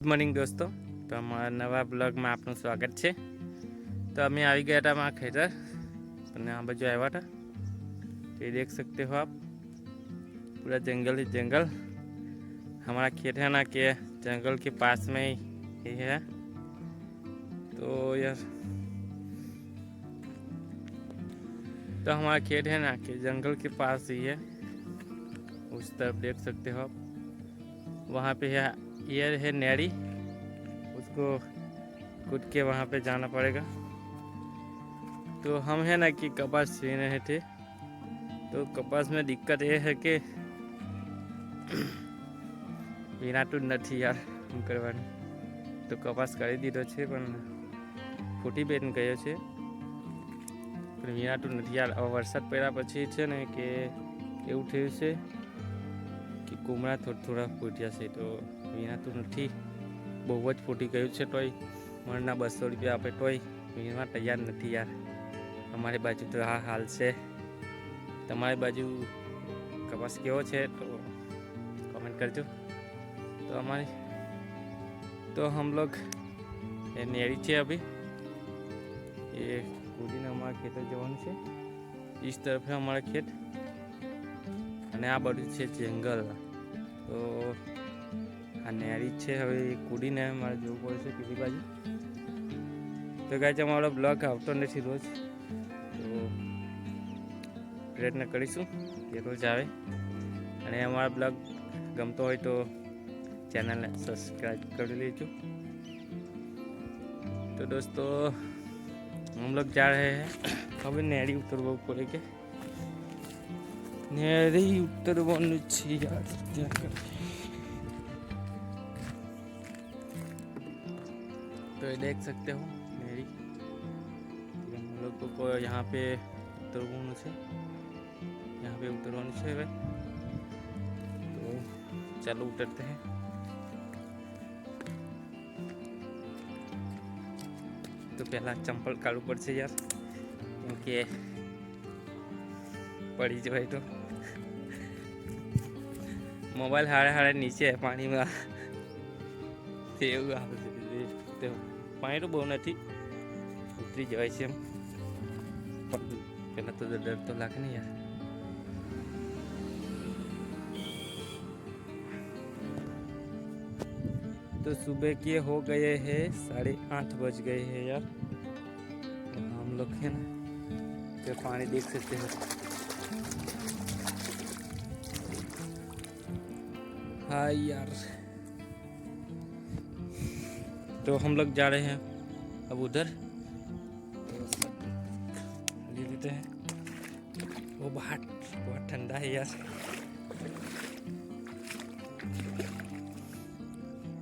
Good morning દોસ્તો, તો અમારા નવા બ્લોગમાં આપનું સ્વાગત છે। તો અમે આવી ગયા હતા અમારા ખેતર અને આ बाजू આવ્યા था। तो ये देख सकते हो आप, पूरा जंगल ही जंगल। हमारा खेत है ना कि जंगल के पास में ही है। तो यार तो हमारा खेत है ना कि जंगल के पास ही है। उस तरफ देख सकते हो आप, वहाँ पे है ये है नहरी, उसको कूद के वहाँ पे जाना पड़ेगा। तो हम है ना कि कपास छीन रहे थे। तो कपास में दिक्कत ये है कि વીણાતું નથી યાર, શું કરવાનું। તો કપાસ કરી દીધો છે પણ ફૂટી બેન ગયો છે, પણ વીણાતું નથી યાર। હવે વરસાદ પડ્યા પછી છે ને કે એવું થયું છે કે કુમળા થોડા ફૂટ્યા છે, તો વીણાતું નથી। બહુ જ ફૂટી ગયું છે, તોય મણના 200 રૂપિયા આપે તોય વીણવા તૈયાર નથી યાર। અમારી બાજુ તો આ હાલ છે। તમારી बाजू कपास केवो है तो कमेंट करजो। तो हमारी तो हम लोग ये नेरी है अभी, ये कूदीने हमारा खेतर जवान है। इस तरफ है हमारा खेत અને આ બધું છે જંગલ। તો આ નેરી છે, હવે કૂદીને મારે જવું પડશે પેલી બાજુ। તો ગાઈસ અમારો બ્લોગ આવતો નથી રોજ, તો પ્રયત્ન કરીશું કે રોજ આવે। અને અમારા બ્લોગ ગમતો હોય તો चैनल सब्सक्राइब कर लीजिए। तो दोस्तों हम लोग जा रहे हैं अभी नहरी उतरवा पड़ेगा। नहरी उतरवानु छे यार, तो ये देख सकते हो नहरी। हम लोग को यहाँ पे उतरवानु छे, यहाँ पे उतरवानु छे। तो चलो उतरते हैं। तो पहला चंपल काढ़ू पड़े यार, क्योंकि पड़ी जाए तो मोबाइल हारे हारे नीचे है पानी में। पानी तो बहु नहीं उतरी जाए છે એમ, पहला तो डर तो लागे नहीं यार। तो सुबह के हो गए हैं 8:30 बज गए हैं यार। हम लोग है ना तो पानी देख सकते हो। हाँ यार, तो हम लोग जा रहे हैं अब उधर, तो ले लेते हैं। वो बहुत ठंडा है यार।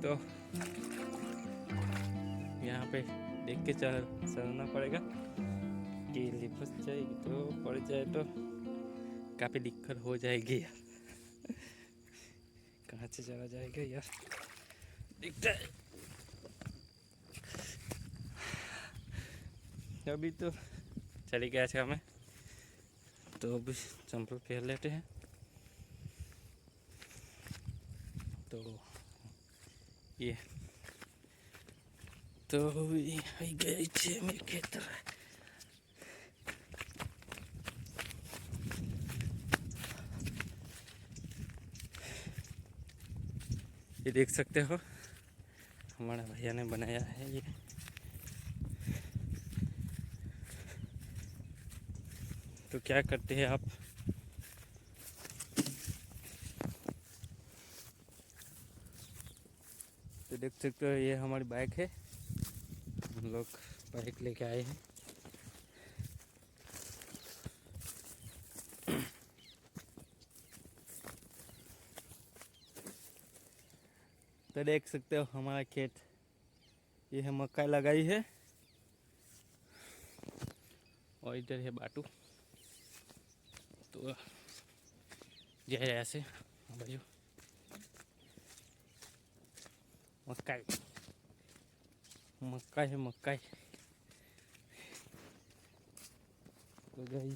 तो यहाँ पे देख के चलना पड़ेगा कि लिपस जाएगी तो पड़ जाए तो काफ़ी दिक्कत हो जाएगी यार। कहाँ से चला जाएगा यार, दिखता है। अभी तो चले गया था हमें, तो अभी चंपल पहन लेते हैं। तो ये तो गए छे मेरे खेतर। ये देख सकते हो हमारे भैया ने बनाया है ये। तो क्या करते हैं आप, तो देख सकते हो ये हमारी बाइक है। हम लोग बाइक लेके आए हैं। तो देख सकते हो हमारा खेत, ये है मक्का लगाई है और इधर है बाटू। तो जय ऐसे भाई मक्काई मक्का है मक्का। तो गई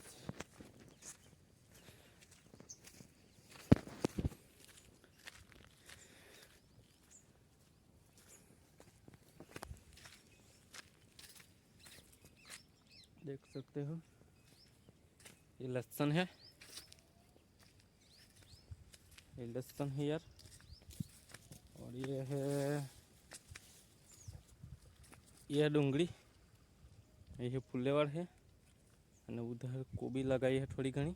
देख सकते हो ये लहसुन है, ये लहसुन है यार। और ये है डूंगरी, ये फुलेवर है। उधर गोभी लगाई है थोड़ी घनी।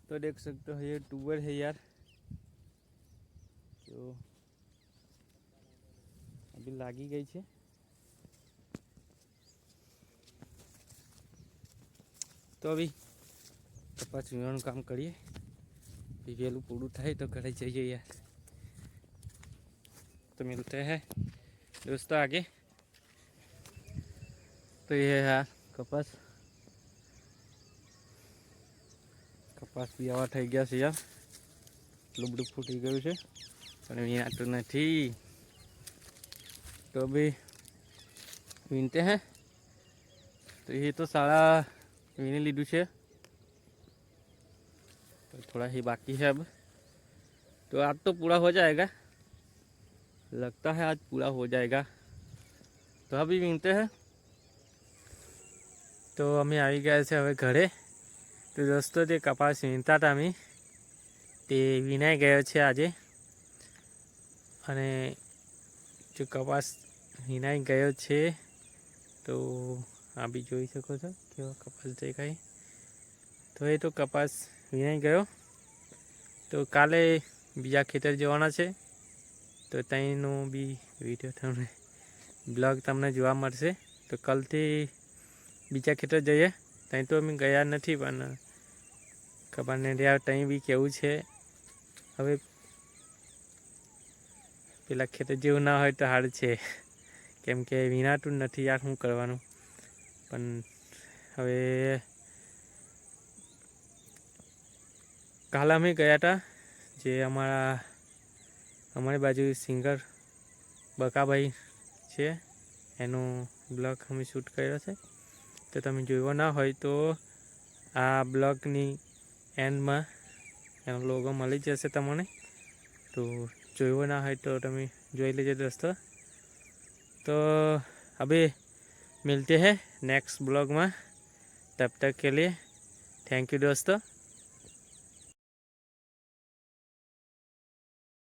तो देख सकते हो ये टूवर है यार, जो अभी लागी गई है। तो अभी कपास वीणવાનું काम करिए, वेलू पूરું થાય तो घरे जाइए यार। तो मिलते हैं दोस्तों आगे। तो ये है यार कपास भी आवा થઈ ગયા છે यार, લૂબડું ફૂટી ગયું છે પણ વીણાતું નથી। तो अभी વીણते हैं। तो ये तो सारा वीणी लीधું છે, तो थोड़ा ही बाकी है अब। तो आज तो पूरा हो जाएगा, लगता है आज पूरा हो जाएगा। तो अभी વીણते हैं। तो अमे આવી ગયા છે હવે ઘરે। तो दोस्तों જે કપાસ વીણતા હતા અમે તે વીણાઈ ગયો છે આજે। અને जो कपास વીણાઈ ગયો છે तो આ બી જોઈ શકો છો કેવો કપાસ દેખાય। તો એ તો કપાસ વીણાઈ ગયો। તો કાલે બીજા ખેતર જવાના છે, તો ત્યાંનો બી વિડીયો તમને બ્લોગ તમને જોવા મળશે। તો કાલથી બીજા ખેતર જઈએ। ત્યાં તો અમે ગયા નથી પણ ખબર નહીં રહ્યા ત્યાં બી કેવું છે। હવે પેલા ખેતર જેવું ના હોય તો સારું છે, કેમ કે વીણાતું નથી યાર, શું કરવાનું। પણ હવે કાલે અમે ગયા હતા, જે અમારી બાજુ સિંગર બકાભાઈ છે એનો બ્લોગ અમે શૂટ કર્યો છે। તો તમે જોયો ના હોય તો આ બ્લોગની એન્ડમાં એનો લોગો મળી જશે તમને। તો જોયો ना है तो તમે જોઈ લેજો दोस्तों। तो अभी मिलते हैं नेक्स्ट ब्लॉग में, तब तक के लिए थैंक यू दोस्तों।